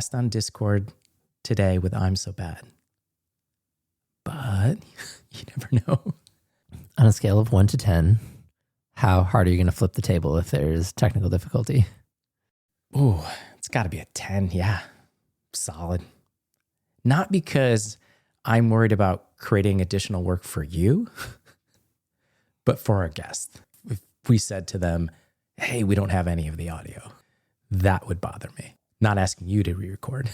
On Discord today with I'm So Bad. But you never know. On a scale of 1 to 10, how hard are you going to flip the table if there's technical difficulty? Ooh, it's got to be a 10. Yeah, solid. Not because I'm worried about creating additional work for you, but for our guests. If we said to them, hey, we don't have any of the audio, that would bother me. Not asking you to re-record.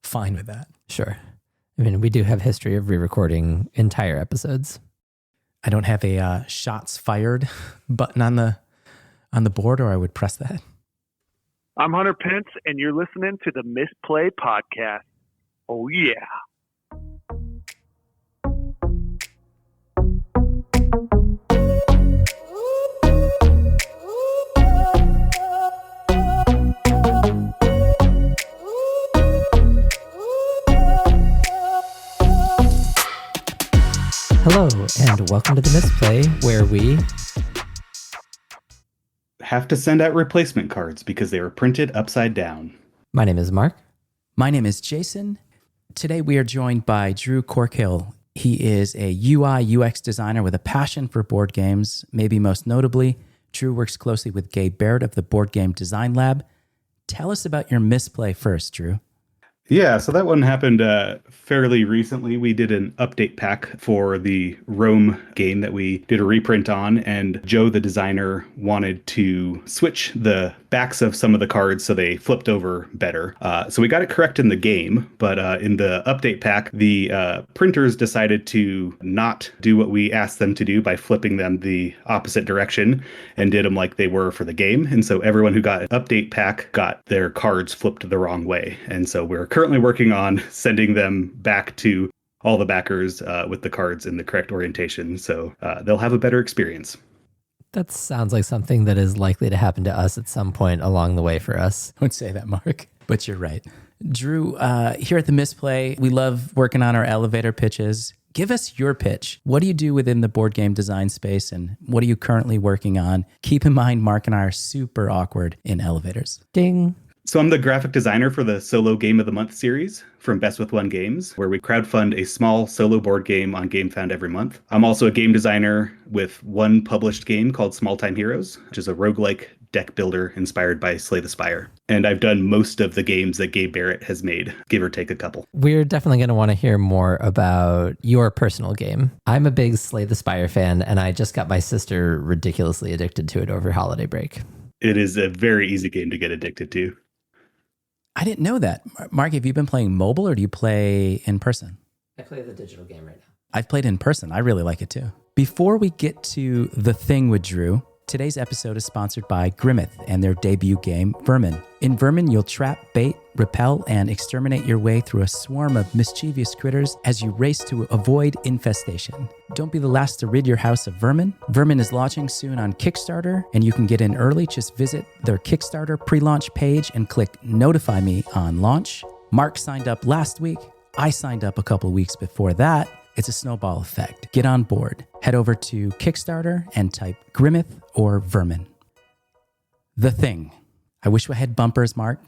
Fine with that. Sure. I mean, we do have history of re-recording entire episodes. I don't have a shots fired button on the board, or I would press that. I'm Hunter Pence, and you're listening to the Misplay podcast. Oh, yeah. Hello, and welcome to the Misplay, where we have to send out replacement cards because they were printed upside down. My name is Mark. My name is Jason. Today we are joined by Drew Corkill. He is a UI UX designer with a passion for board games. Maybe most notably, Drew works closely with Gabe Barrett of the Board Game Design Lab. Tell us about your Misplay first, Drew. Yeah, so that one happened fairly recently. We did an update pack for the Rome game that we did a reprint on, and Joe, the designer, wanted to switch the backs of some of the cards so they flipped over better. So we got it correct in the game, but in the update pack, the printers decided to not do what we asked them to do by flipping them the opposite direction and did them like they were for the game. And so everyone who got an update pack got their cards flipped the wrong way. And so we're currently working on sending them back to all the backers with the cards in the correct orientation, so they'll have a better experience. That sounds like something that is likely to happen to us at some point along the way for us. I would say that, Mark, but you're right. Drew, here at the Misplay, we love working on our elevator pitches. Give us your pitch. What do you do within the board game design space, and what are you currently working on? Keep in mind, Mark and I are super awkward in elevators. Ding. So I'm the graphic designer for the Solo Game of the Month series from Best with One Games, where we crowdfund a small solo board game on GameFound every month. I'm also a game designer with one published game called Small Time Heroes, which is a roguelike deck builder inspired by Slay the Spire. And I've done most of the games that Gabe Barrett has made, give or take a couple. We're definitely going to want to hear more about your personal game. I'm a big Slay the Spire fan, and I just got my sister ridiculously addicted to it over holiday break. It is a very easy game to get addicted to. I didn't know that. Mark, have you been playing mobile or do you play in person? I play the digital game right now. I've played in person. I really like it too. Before we get to the thing with Drew, today's episode is sponsored by Grimmeth and their debut game, Vermin. In Vermin, you'll trap, bait, repel, and exterminate your way through a swarm of mischievous critters as you race to avoid infestation. Don't be the last to rid your house of vermin. Vermin is launching soon on Kickstarter, and you can get in early. Just visit their Kickstarter pre-launch page and click Notify Me on launch. Mark signed up last week. I signed up a couple weeks before that. It's a snowball effect. Get on board. Head over to Kickstarter and type Grimmeth or Vermin. The Thing. I wish we had bumpers, Mark,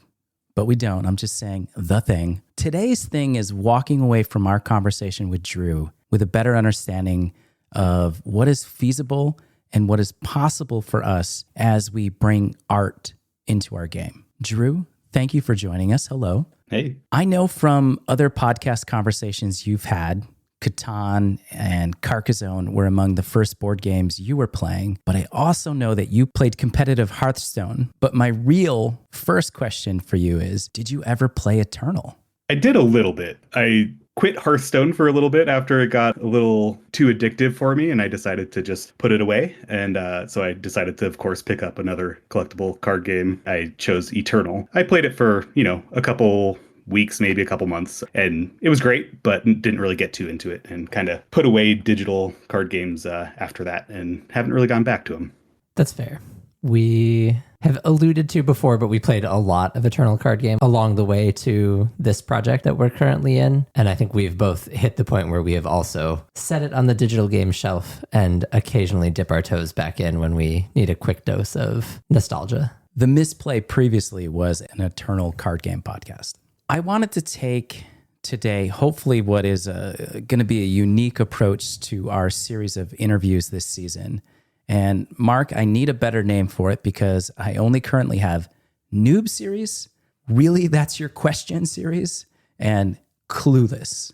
but we don't. I'm just saying the thing. Today's thing is walking away from our conversation with Drew with a better understanding of what is feasible and what is possible for us as we bring art into our game. Drew, thank you for joining us. Hello. Hey. I know from other podcast conversations you've had, Catan and Carcassonne were among the first board games you were playing, but I also know that you played competitive Hearthstone. But my real first question for you is, did you ever play Eternal? I did a little bit. I quit Hearthstone for a little bit after it got a little too addictive for me, and I decided to just put it away. And so I decided to, of course, pick up another collectible card game. I chose Eternal. I played it for, a couple weeks, maybe a couple months, and it was great, but didn't really get too into it and kind of put away digital card games after that and haven't really gone back to them. That's fair. We have alluded to before, but we played a lot of Eternal card game along the way to this project that we're currently in. And I think we've both hit the point where we have also set it on the digital game shelf and occasionally dip our toes back in when we need a quick dose of nostalgia. The Misplay previously was an Eternal card game podcast. I wanted to take today, hopefully, what is going to be a unique approach to our series of interviews this season. And Mark, I need a better name for it because I only currently have Noob Series. Really, that's your question series? And Clueless.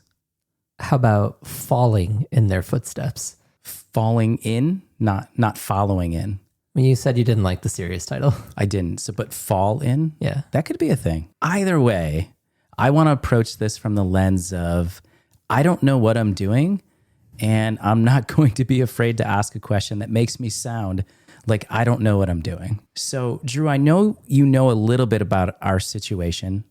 How about falling in their footsteps? Falling in, not following in. When you said you didn't like the series title. I didn't. So, but fall in? Yeah. That could be a thing. Either way, I want to approach this from the lens of I don't know what I'm doing, and I'm not going to be afraid to ask a question that makes me sound like I don't know what I'm doing. So, Drew, I know you know a little bit about our situation,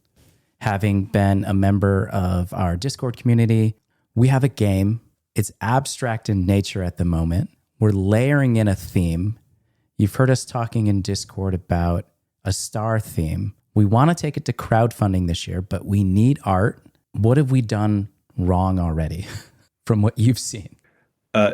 having been a member of our Discord community. We have a game. It's abstract in nature at the moment. We're layering in a theme. You've heard us talking in Discord about a star theme. We want to take it to crowdfunding this year, but we need art. What have we done wrong already from what you've seen?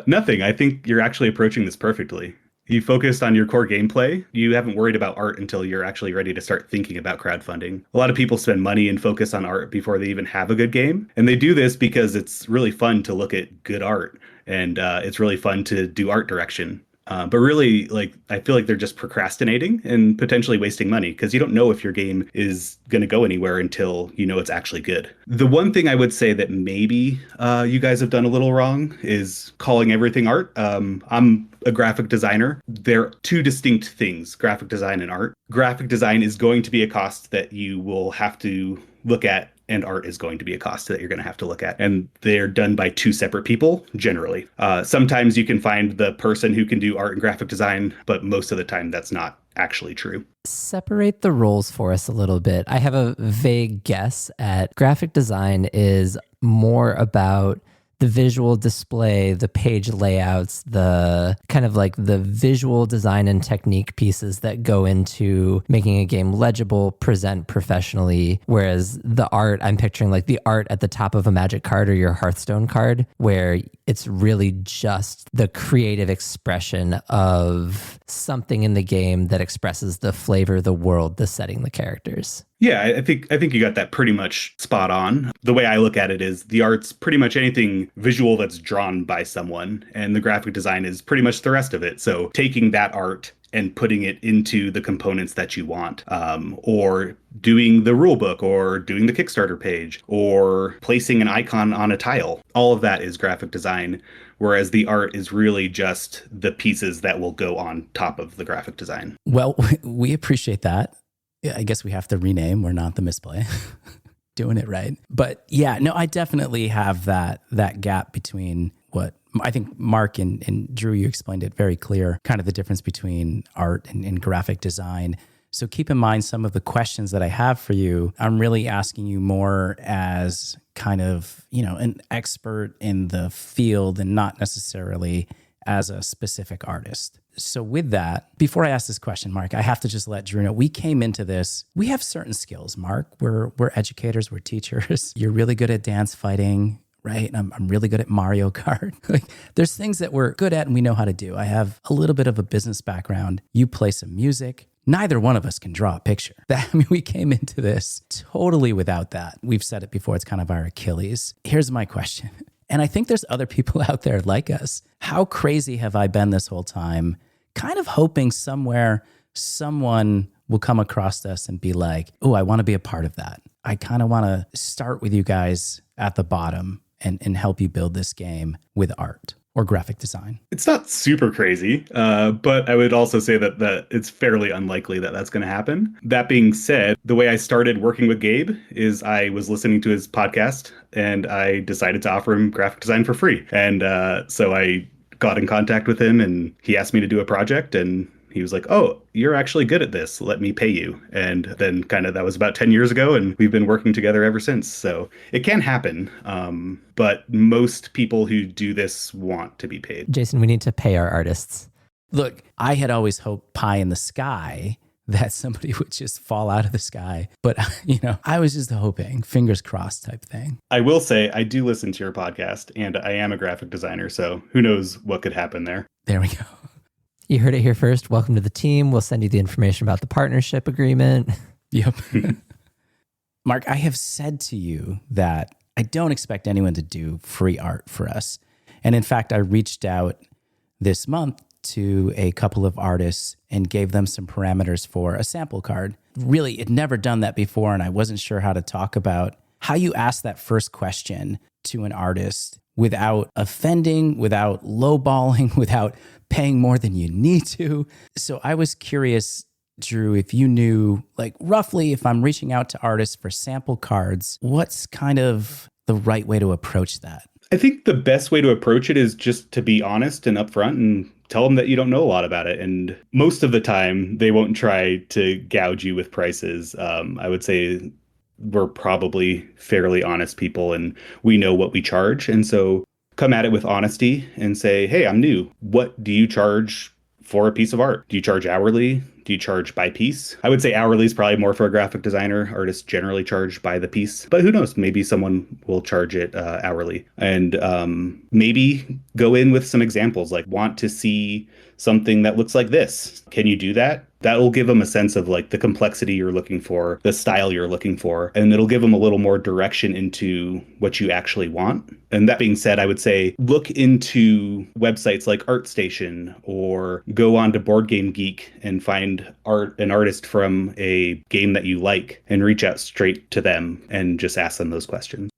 Nothing. I think you're actually approaching this perfectly. You focused on your core gameplay. You haven't worried about art until you're actually ready to start thinking about crowdfunding. A lot of people spend money and focus on art before they even have a good game. And they do this because it's really fun to look at good art. And it's really fun to do art direction. But really, I feel like they're just procrastinating and potentially wasting money because you don't know if your game is going to go anywhere until you know it's actually good. The one thing I would say that maybe you guys have done a little wrong is calling everything art. I'm a graphic designer. They're two distinct things, graphic design and art. Graphic design is going to be a cost that you will have to look at, and art is going to be a cost that you're going to have to look at. And they're done by two separate people, generally. Sometimes you can find the person who can do art and graphic design, but most of the time that's not actually true. Separate the roles for us a little bit. I have a vague guess at graphic design is more about the visual display, the page layouts, the kind of like the visual design and technique pieces that go into making a game legible, present professionally. Whereas the art, I'm picturing like the art at the top of a Magic card or your Hearthstone card, where it's really just the creative expression of something in the game that expresses the flavor, the world, the setting, the characters. Yeah, I think you got that pretty much spot on. The way I look at it is the art's pretty much anything visual that's drawn by someone, and the graphic design is pretty much the rest of it. So taking that art and putting it into the components that you want, or doing the rule book, or doing the Kickstarter page, or placing an icon on a tile. All of that is graphic design, whereas the art is really just the pieces that will go on top of the graphic design. Well, we appreciate that. I guess we have to rename. We're not the Misplay. Doing it right. But yeah, no, I definitely have that gap between what I think Mark and Drew, you explained it very clear, kind of the difference between art and graphic design. So keep in mind some of the questions that I have for you. I'm really asking you more as kind of, an expert in the field and not necessarily as a specific artist. So with that, before I ask this question, Mark, I have to just let Drew know, we came into this, we have certain skills, Mark. We're educators, we're teachers. You're really good at dance fighting, right? I'm really good at Mario Kart. There's things that we're good at and we know how to do. I have a little bit of a business background. You play some music. Neither one of us can draw a picture. We came into this totally without that. We've said it before, it's kind of our Achilles. Here's my question. And I think there's other people out there like us. How crazy have I been this whole time? Kind of hoping somewhere someone will come across us and be like, oh, I want to be a part of that. I kind of want to start with you guys at the bottom and help you build this game with art or graphic design. It's not super crazy, but I would also say that it's fairly unlikely that that's going to happen. That being said, the way I started working with Gabe is I was listening to his podcast and I decided to offer him graphic design for free. And so I got in contact with him and he asked me to do a project and he was like, oh, you're actually good at this. Let me pay you. And then that was about 10 years ago and we've been working together ever since. So it can happen. But most people who do this want to be paid. Jason, we need to pay our artists. Look, I had always hoped pie in the sky that somebody would just fall out of the sky. But, I was just hoping, fingers crossed type thing. I will say I do listen to your podcast and I am a graphic designer. So who knows what could happen there. There we go. You heard it here first. Welcome to the team. We'll send you the information about the partnership agreement. Yep. Mark, I have said to you that I don't expect anyone to do free art for us. And in fact, I reached out this month to a couple of artists and gave them some parameters for a sample card. Really, I'd never done that before, and I wasn't sure how to talk about how you ask that first question to an artist without offending, without lowballing, without paying more than you need to. So I was curious, Drew, if you knew, like, roughly, if I'm reaching out to artists for sample cards, what's kind of the right way to approach that? I think the best way to approach it is just to be honest and upfront and tell them that you don't know a lot about it. And most of the time, they won't try to gouge you with prices. I would say we're probably fairly honest people and we know what we charge. And so come at it with honesty and say, hey, I'm new. What do you charge for a piece of art? Do you charge hourly? Do you charge by piece? I would say hourly is probably more for a graphic designer. Artists generally charge by the piece, but who knows? Maybe someone will charge it hourly. And maybe go in with some examples, like want to see something that looks like this. Can you do that? That will give them a sense of like the complexity you're looking for, the style you're looking for, and it'll give them a little more direction into what you actually want. And that being said, I would say look into websites like ArtStation or go on to Board Game Geek and find an artist from a game that you like and reach out straight to them and just ask them those questions.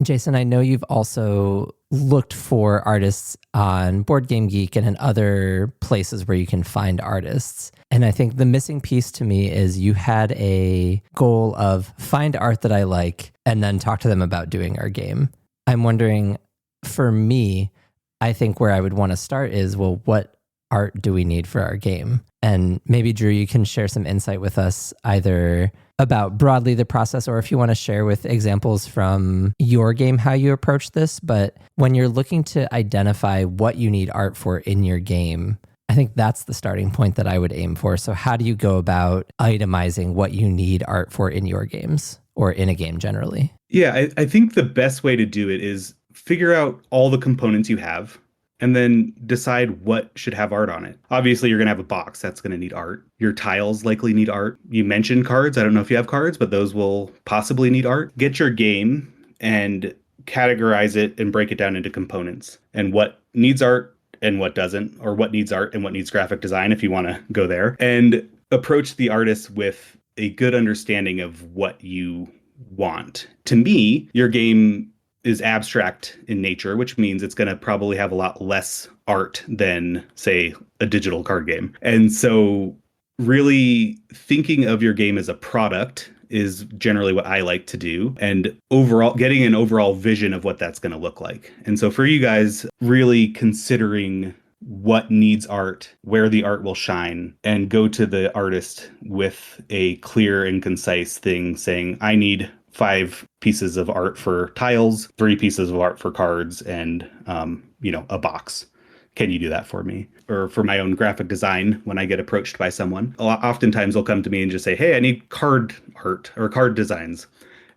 Jason, I know you've also looked for artists on Board Game Geek and in other places where you can find artists. And I think the missing piece to me is you had a goal of find art that I like and then talk to them about doing our game. I'm wondering, for me, I think where I would want to start is, well, what art do we need for our game? And maybe, Drew, you can share some insight with us either about broadly the process, or if you want to share with examples from your game how you approach this. But when you're looking to identify what you need art for in your game, I think that's the starting point that I would aim for. So how do you go about itemizing what you need art for in your games or in a game generally? Yeah, I think the best way to do it is figure out all the components you have and then decide what should have art on it. Obviously, you're going to have a box that's going to need art. Your tiles likely need art. You mentioned cards. I don't know if you have cards, but those will possibly need art. Get your game and categorize it and break it down into components and what needs art and what doesn't, or what needs art and what needs graphic design, if you want to go there. And approach the artist with a good understanding of what you want. To me, your game is abstract in nature, which means it's going to probably have a lot less art than, say, a digital card game. And so really thinking of your game as a product is generally what I like to do, and overall getting an overall vision of what that's going to look like. And so for you guys, really considering what needs art, where the art will shine, and go to the artist with a clear and concise thing saying, I need 5 pieces of art for tiles, 3 pieces of art for cards, and a box. Can you do that for me? Or for my own graphic design, when I get approached by someone, oftentimes they'll come to me and just say, hey, I need card art or card designs.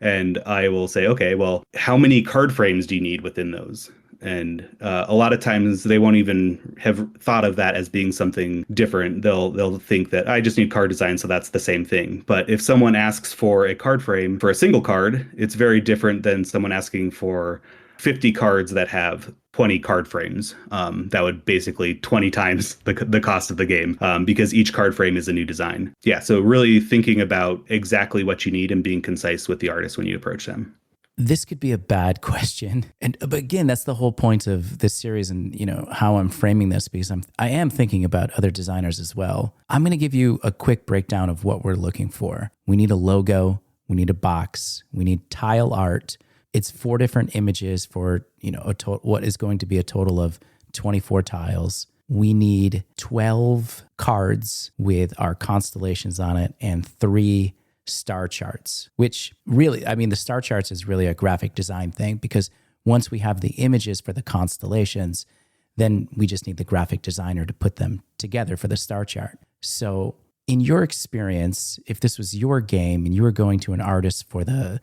And I will say, okay, well, how many card frames do you need within those? And a lot of times they won't even have thought of that as being something different. They'll think that I just need card design, so that's the same thing. But if someone asks for a card frame for a single card, it's very different than someone asking for 50 cards that have 20 card frames. That would basically 20 times the cost of the game, because each card frame is a new design. Yeah, so really thinking about exactly what you need and being concise with the artist when you approach them. This could be a bad question. But again, that's the whole point of this series and, how I'm framing this, because I am thinking about other designers as well. I'm going to give you a quick breakdown of what we're looking for. We need a logo. We need a box. We need tile art. It's 4 different images for, what is going to be a total of 24 tiles. We need 12 cards with our constellations on it and 3 star charts, which really, the star charts is really a graphic design thing, because once we have the images for the constellations, then we just need the graphic designer to put them together for the star chart. So in your experience, if this was your game and you were going to an artist for the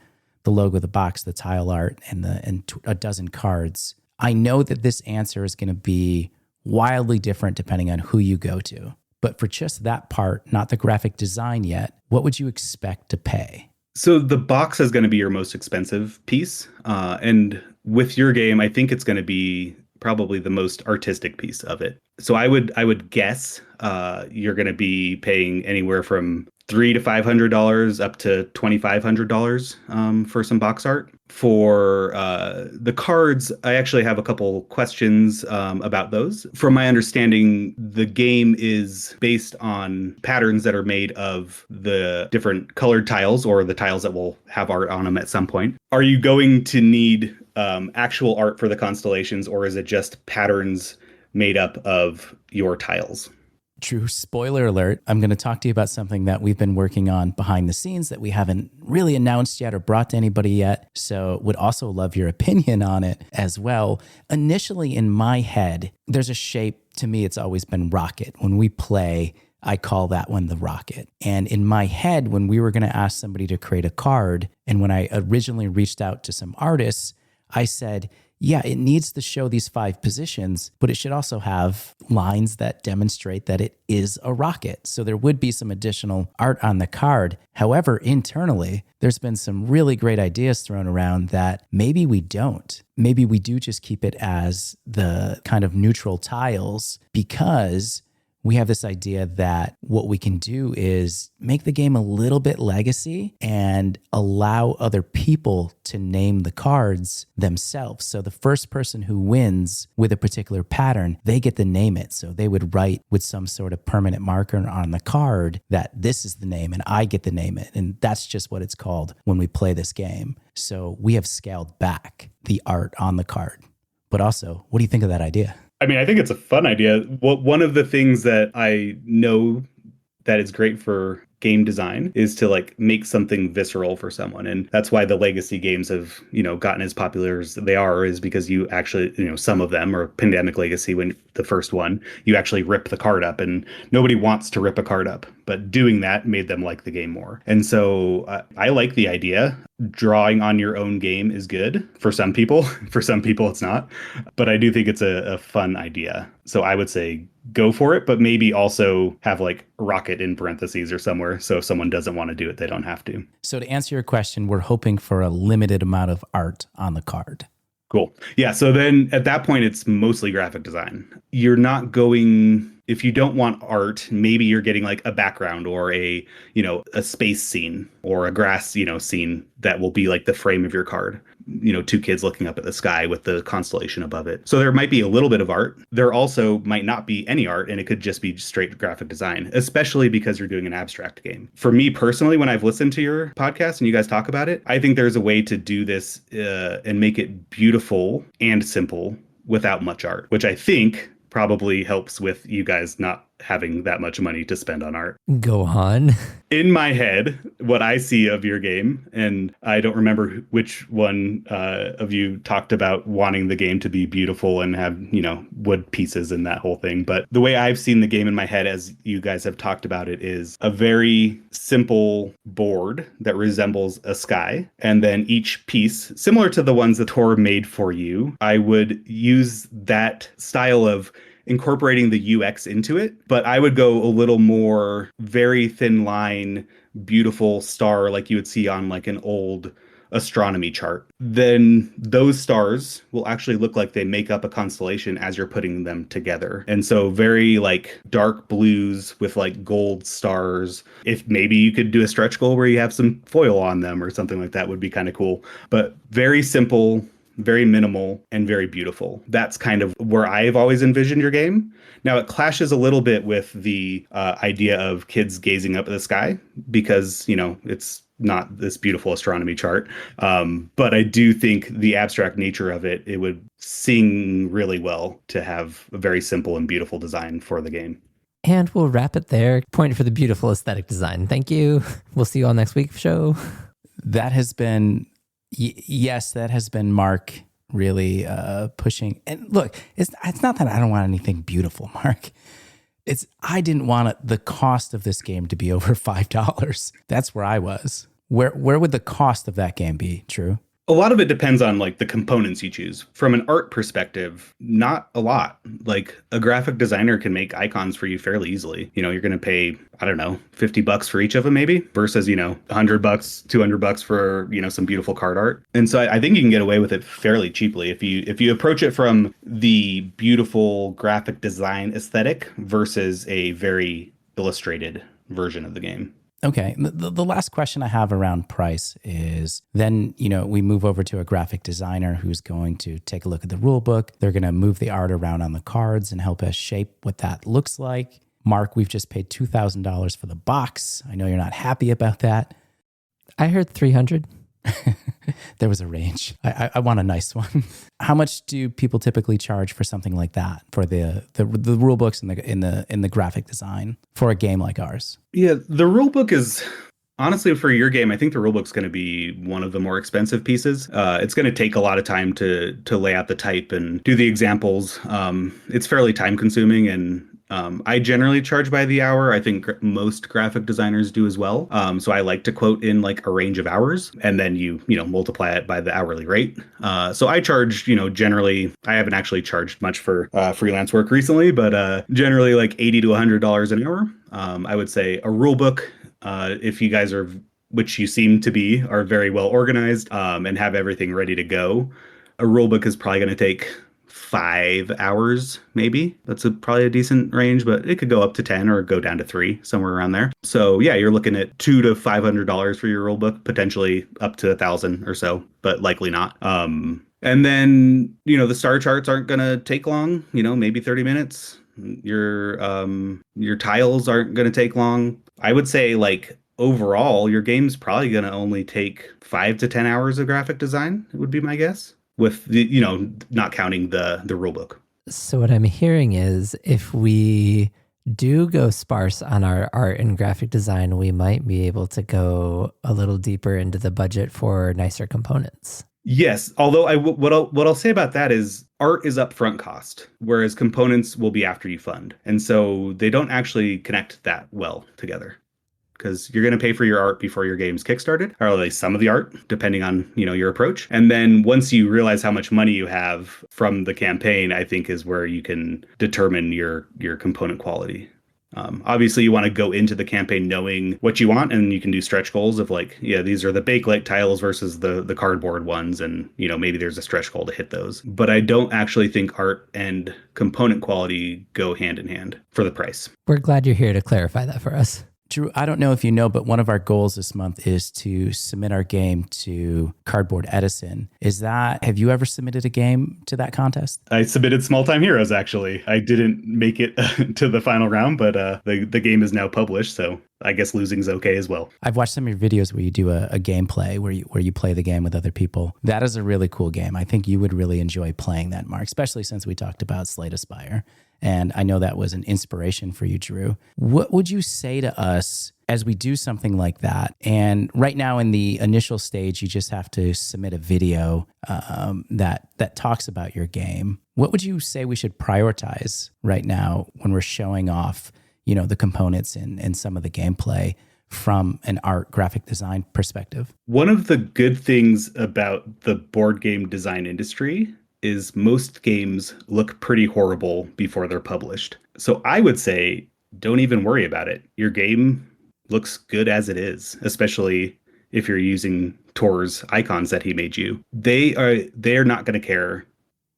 logo, the box, the tile art, and a dozen cards, I know that this answer is going to be wildly different depending on who you go to. But for just that part, not the graphic design yet, what would you expect to pay? So the box is going to be your most expensive piece. And with your game, I think it's going to be probably the most artistic piece of it. So I would guess you're going to be paying anywhere from $300 to $500 up to $2,500 for some box art. For the cards, I actually have a couple questions about those. From my understanding, the game is based on patterns that are made of the different colored tiles or the tiles that will have art on them at some point. Are you going to need actual art for the constellations, or is it just patterns made up of your tiles? True. Spoiler alert. I'm going to talk to you about something that we've been working on behind the scenes that we haven't really announced yet or brought to anybody yet. So would also love your opinion on it as well. Initially in my head, there's a shape. To me, it's always been rocket. When we play, I call that one the rocket. And in my head, when we were going to ask somebody to create a card, and when I originally reached out to some artists, I said, yeah, it needs to show these 5 positions, but it should also have lines that demonstrate that it is a rocket. So there would be some additional art on the card. However, internally, there's been some really great ideas thrown around that maybe we don't. Maybe we do just keep it as the kind of neutral tiles, because we have this idea that what we can do is make the game a little bit legacy and allow other people to name the cards themselves. So the first person who wins with a particular pattern, they get to name it. So they would write with some sort of permanent marker on the card that this is the name and I get to name it. And that's just what it's called when we play this game. So we have scaled back the art on the card. But also, what do you think of that idea? I mean, I think it's a fun idea. One of the things that I know that is great for game design is to like make something visceral for someone. And that's why the legacy games have, gotten as popular as they are, is because you actually, some of them, or Pandemic Legacy, when the first one, you actually rip the card up, and nobody wants to rip a card up, but doing that made them like the game more. And so I like the idea. Drawing on your own game is good for some people. For some people, it's not. But I do think it's a fun idea. So I would say go for it, but maybe also have like rocket in parentheses or somewhere. So if someone doesn't want to do it, they don't have to. So to answer your question, we're hoping for a limited amount of art on the card. Cool. Yeah. So then at that point, it's mostly graphic design. You're not going, if you don't want art, maybe you're getting like a background or a space scene or a grass, scene that will be like the frame of your card. 2 kids looking up at the sky with the constellation above it. So there might be a little bit of art. There also might not be any art, and it could just be straight graphic design, especially because you're doing an abstract game. For me personally, when I've listened to your podcast and you guys talk about it, I think there's a way to do this and make it beautiful and simple without much art, which I think probably helps with you guys not having that much money to spend on art. Go on. In my head, what I see of your game, and I don't remember which one of you talked about wanting the game to be beautiful and have, wood pieces and that whole thing. But the way I've seen the game in my head, as you guys have talked about it, is a very simple board that resembles a sky. And then each piece, similar to the ones that Tor made for you, I would use that style of incorporating the UX into it, but I would go a little more very thin line, beautiful star like you would see on like an old astronomy chart. Then those stars will actually look like they make up a constellation as you're putting them together. And so very like dark blues with like gold stars. If maybe you could do a stretch goal where you have some foil on them or something like that would be kind of cool, but very simple, very minimal, and very beautiful. That's kind of where I've always envisioned your game. Now, it clashes a little bit with the idea of kids gazing up at the sky because, it's not this beautiful astronomy chart. But I do think the abstract nature of it, it would sing really well to have a very simple and beautiful design for the game. And we'll wrap it there. Point for the beautiful aesthetic design. Thank you. We'll see you on next week's show. That has been... Yes, that has been Mark really pushing. And look, it's not that I don't want anything beautiful, Mark. I didn't want the cost of this game to be over $5. That's where I was. Where would the cost of that game be, Drew? A lot of it depends on like the components you choose. From an art perspective, not a lot. Like a graphic designer can make icons for you fairly easily. You're going to pay, I don't know, $50 for each of them maybe versus, $100, $200 for, some beautiful card art. And so I think you can get away with it fairly cheaply if you approach it from the beautiful graphic design aesthetic versus a very illustrated version of the game. Okay. The last question I have around price is then, we move over to a graphic designer who's going to take a look at the rule book. They're going to move the art around on the cards and help us shape what that looks like. Mark, we've just paid $2,000 for the box. I know you're not happy about that. I heard 300. There was a range. I want a nice one. How much do people typically charge for something like that, for the rule books and in the graphic design for a game like ours? Yeah, the rule book is honestly for your game. I think the rule book's going to be one of the more expensive pieces. It's going to take a lot of time to lay out the type and do the examples. It's fairly time consuming and. I generally charge by the hour. I think most graphic designers do as well. So I like to quote in like a range of hours and then you multiply it by the hourly rate. So I charge, generally, I haven't actually charged much for freelance work recently, but generally like $80 to $100 an hour. I would say a rule book, if you guys are, which you seem to be, are very well organized and have everything ready to go. A rule book is probably going to take 5 hours, maybe. That's probably a decent range, but it could go up to 10 or go down to 3, somewhere around there. So yeah, you're looking at $200 to $500 for your rule book, potentially up to $1,000 or so, but likely not. And then, the star charts aren't going to take long, maybe 30 minutes. Your tiles aren't going to take long. I would say like overall, your game's probably going to only take 5 to 10 hours of graphic design, would be my guess. With the, not counting the rule book. So what I'm hearing is if we do go sparse on our art and graphic design, we might be able to go a little deeper into the budget for nicer components. Yes, although what I'll say about that is art is upfront cost, whereas components will be after you fund, and so they don't actually connect that well together. Because you're going to pay for your art before your game's kickstarted, or at least some of the art, depending on your approach. And then once you realize how much money you have from the campaign, I think is where you can determine your component quality. Obviously, you want to go into the campaign knowing what you want, and you can do stretch goals of like, yeah, these are the bakelite tiles versus the cardboard ones, and maybe there's a stretch goal to hit those. But I don't actually think art and component quality go hand in hand for the price. We're glad you're here to clarify that for us. Drew, I don't know if you know, but one of our goals this month is to submit our game to Cardboard Edison. Have you ever submitted a game to that contest? I submitted Small Time Heroes, actually. I didn't make it to the final round, but the game is now published, so I guess losing's okay as well. I've watched some of your videos where you do a gameplay where you play the game with other people. That is a really cool game. I think you would really enjoy playing that, Mark, especially since we talked about Slay to Spire. And I know that was an inspiration for you, Drew. What would you say to us as we do something like that? And right now in the initial stage, you just have to submit a video that talks about your game. What would you say we should prioritize right now when we're showing off, the components and some of the gameplay from an art graphic design perspective? One of the good things about the board game design industry is most games look pretty horrible before they're published. So I would say, don't even worry about it. Your game looks good as it is, especially if you're using Tor's icons that he made you. They're not going to care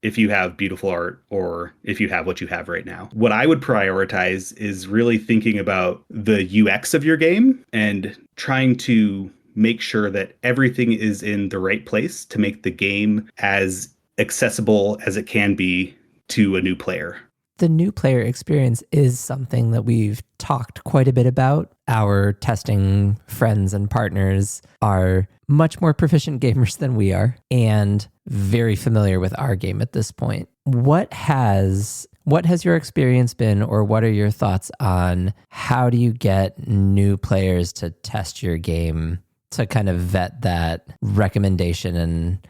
if you have beautiful art or if you have what you have right now. What I would prioritize is really thinking about the UX of your game and trying to make sure that everything is in the right place to make the game as accessible as it can be to a new player. The new player experience is something that we've talked quite a bit about. Our testing friends and partners are much more proficient gamers than we are and very familiar with our game at this point. What has your experience been, or what are your thoughts on how do you get new players to test your game to kind of vet that recommendation and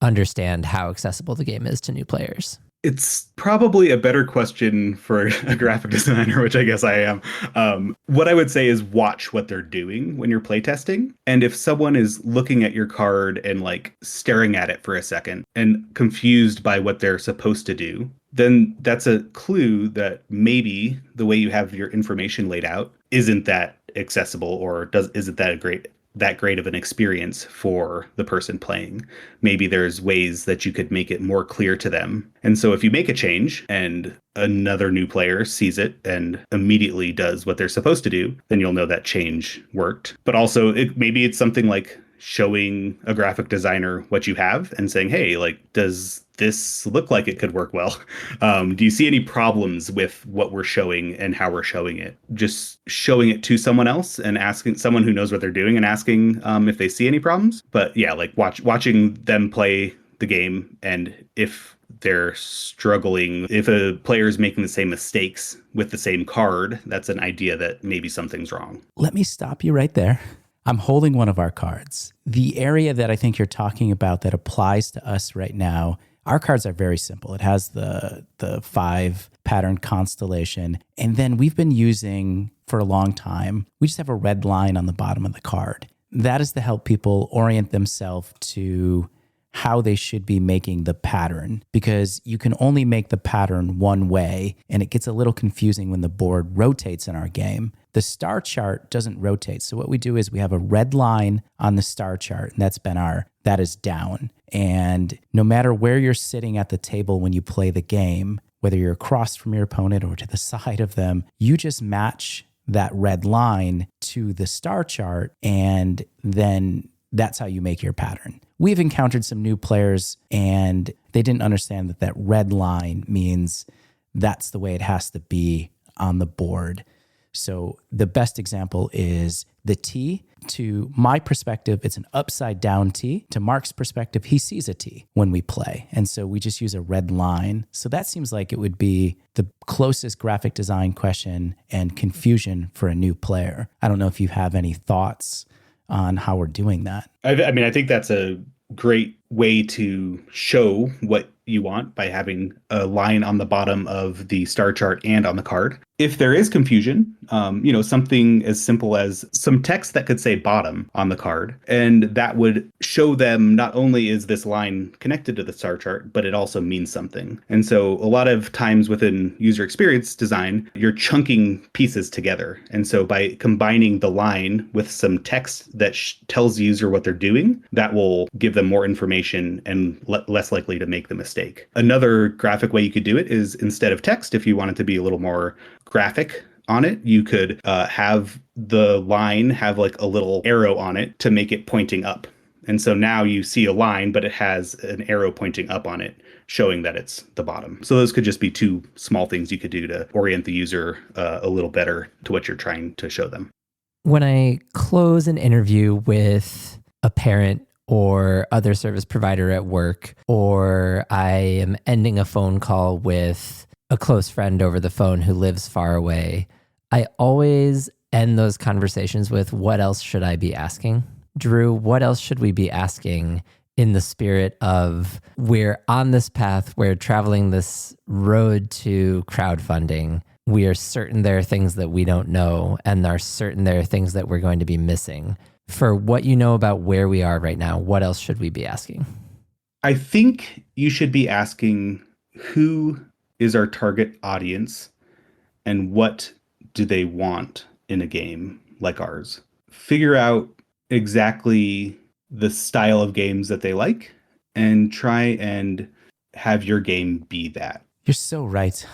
understand how accessible the game is to new players? It's probably a better question for a graphic designer, which I guess I am. What I would say is watch what they're doing when you're playtesting. And if someone is looking at your card and like staring at it for a second and confused by what they're supposed to do, then that's a clue that maybe the way you have your information laid out isn't that accessible or isn't that great of an experience for the person playing. Maybe there's ways that you could make it more clear to them. And so if you make a change and another new player sees it and immediately does what they're supposed to do, then you'll know that change worked. But also maybe it's something like showing a graphic designer what you have and saying, hey, like, does this look like it could work well? Do you see any problems with what we're showing and how we're showing it? Just showing it to someone else and asking someone who knows what they're doing and asking if they see any problems. But yeah, like watching them play the game, and if they're struggling, if a player is making the same mistakes with the same card, that's an idea that maybe something's wrong. Let me stop you right there. I'm holding one of our cards. The area that I think you're talking about that applies to us right now, our cards are very simple. It has the 5 pattern constellation. And then we've been using for a long time, we just have a red line on the bottom of the card. That is to help people orient themselves to how they should be making the pattern, because you can only make the pattern one way, and it gets a little confusing when the board rotates in our game. The star chart doesn't rotate. So what we do is we have a red line on the star chart, and that is down. And no matter where you're sitting at the table when you play the game, whether you're across from your opponent or to the side of them, you just match that red line to the star chart, and then that's how you make your pattern. We've encountered some new players and they didn't understand that red line means that's the way it has to be on the board. So the best example is the T. To my perspective, it's an upside down T. To Mark's perspective, he sees a T when we play. And so we just use a red line. So that seems like it would be the closest graphic design question and confusion for a new player. I don't know if you have any thoughts on how we're doing that. I mean, I think that's a great way to show what you want by having a line on the bottom of the star chart and on the card. If there is confusion, something as simple as some text that could say bottom on the card, and that would show them not only is this line connected to the star chart, but it also means something. And so a lot of times within user experience design, you're chunking pieces together. And so by combining the line with some text that tells the user what they're doing, that will give them more information and less likely to make the mistake. Another graphic way you could do it is, instead of text, if you want it to be a little more graphic on it, you could have the line have like a little arrow on it to make it pointing up. And so now you see a line, but it has an arrow pointing up on it, showing that it's the bottom. So those could just be 2 small things you could do to orient the user a little better to what you're trying to show them. When I close an interview with a parent or other service provider at work, or I am ending a phone call with a close friend over the phone who lives far away, I always end those conversations with, what else should I be asking? Drew, what else should we be asking in the spirit of, we're on this path, we're traveling this road to crowdfunding. We are certain there are things that we don't know, and are certain there are things that we're going to be missing. For what you know about where we are right now, what else should we be asking? I think you should be asking, who is our target audience and what do they want in a game like ours? Figure out exactly the style of games that they like and try and have your game be that. You're so right.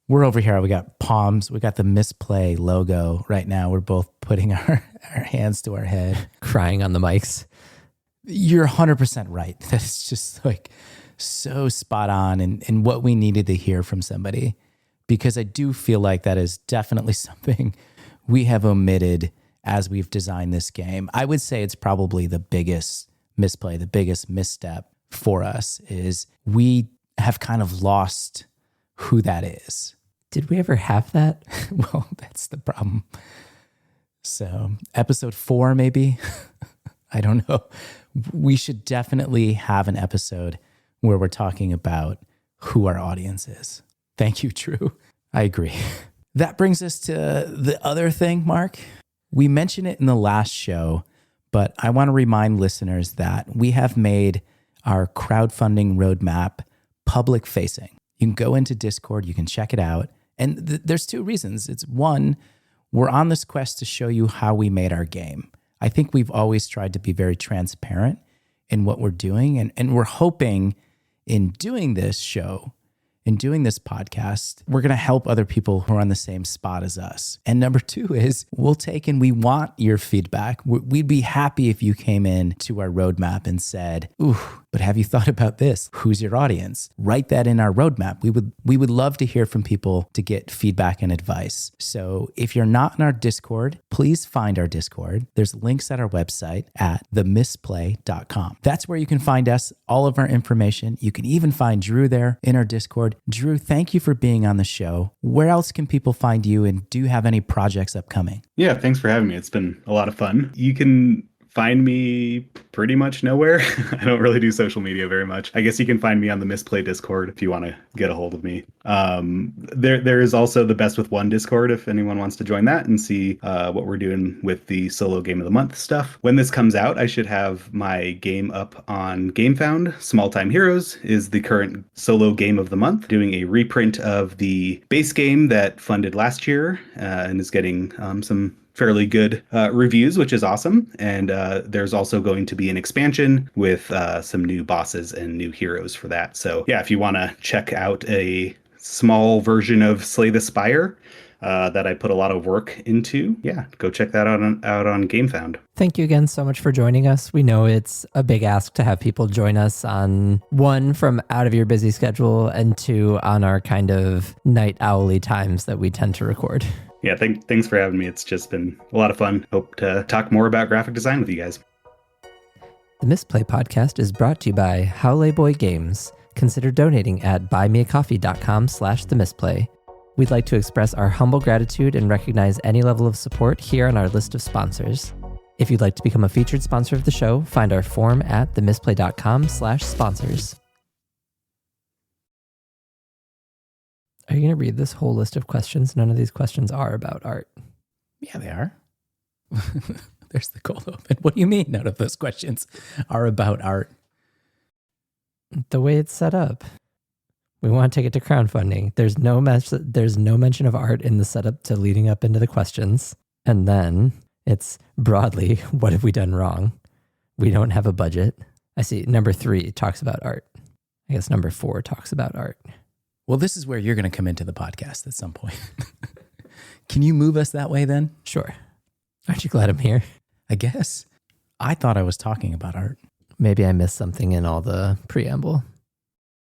We're over here. We got palms. We got the Misplay logo right now. We're both putting our hands to our head. Crying on the mics. You're 100% right. That's just like so spot on and what we needed to hear from somebody, because I do feel like that is definitely something we have omitted as we've designed this game. I would say it's probably the biggest misplay, the biggest misstep for us is we have kind of lost who that is. Did we ever have that? Well, that's the problem. So episode 4, maybe, I don't know. We should definitely have an episode where we're talking about who our audience is. Thank you, Drew. I agree. That brings us to the other thing, Mark. We mentioned it in the last show, but I want to remind listeners that we have made our crowdfunding roadmap public facing. You can go into Discord, you can check it out. And there's two reasons. It's one, we're on this quest to show you how we made our game. I think we've always tried to be very transparent in what we're doing. And we're hoping in doing this show, in doing this podcast, we're going to help other people who are on the same spot as us. And number two is we'll take and we want your feedback. We'd be happy if you came in to our roadmap and said, ooh, but have you thought about this? Who's your audience? Write that in our roadmap. We would love to hear from people to get feedback and advice. So if you're not in our Discord, please find our Discord. There's links at our website at themisplay.com. That's where you can find us, all of our information. You can even find Drew there in our Discord. Drew, thank you for being on the show. Where else can people find you, and do you have any projects upcoming? Yeah, thanks for having me. It's been a lot of fun. You can find me pretty much nowhere. I don't really do social media very much. I guess you can find me on the Misplay Discord if you want to get a hold of me. There is also the Best with One Discord if anyone wants to join that and see what we're doing with the solo game of the month stuff. When this comes out, I should have my game up on GameFound. Small Time Heroes is the current solo game of the month, doing a reprint of the base game that funded last year and is getting some fairly good reviews, which is awesome. And there's also going to be an expansion with some new bosses and new heroes for that. So yeah, if you want to check out a small version of Slay the Spire that I put a lot of work into, yeah, go check that out on GameFound. Thank you again so much for joining us. We know it's a big ask to have people join us on one from out of your busy schedule and two on our kind of night owly times that we tend to record. Yeah, thanks for having me. It's just been a lot of fun. Hope to talk more about graphic design with you guys. The Misplay podcast is brought to you by Howley Boy Games. Consider donating at buymeacoffee.com/themisplay. We'd like to express our humble gratitude and recognize any level of support here on our list of sponsors. If you'd like to become a featured sponsor of the show, find our form at themisplay.com/sponsors. Are you going to read this whole list of questions? None of these questions are about art. Yeah, they are. There's the cold open. What do you mean none of those questions are about art? The way it's set up. We want to take it to crowdfunding. There's no mention of art in the setup to leading up into the questions. And then it's broadly, what have we done wrong? We don't have a budget. I see number 3 talks about art. I guess number 4 talks about art. Well, this is where you're going to come into the podcast at some point. Can you move us that way then? Sure. Aren't you glad I'm here? I guess. I thought I was talking about art. Maybe I missed something in all the preamble.